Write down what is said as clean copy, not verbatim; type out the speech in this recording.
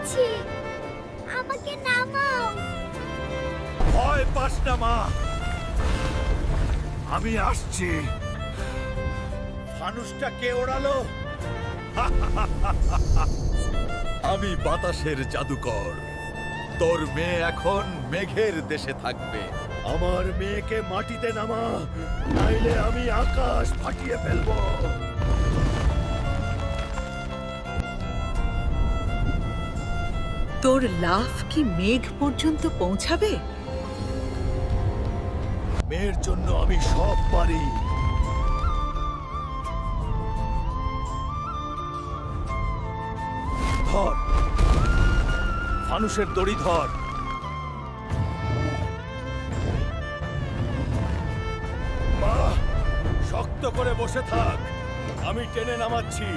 যাচ্ছি, আমাকে নামাও। ভয় পাস না মা, আমি আসছি। ফানুসটা কে ওড়ালো? আমি বাতাসের জাদুকর। তোর মেয়ে এখন মেঘের দেশে থাকবে। আমার মেয়েকে মাটিতে নামা, নাইলে আমি আকাশ ফাটিয়ে ফেলবো। তোর লাফ কি মেঘ পর্যন্ত পৌঁছাবে? মেয়ের জন্য আমি সব পারি। ধর, ফানুসের দড়ি ধর। মা, শক্ত করে বসে থাক, আমি টেনে নামাচ্ছি।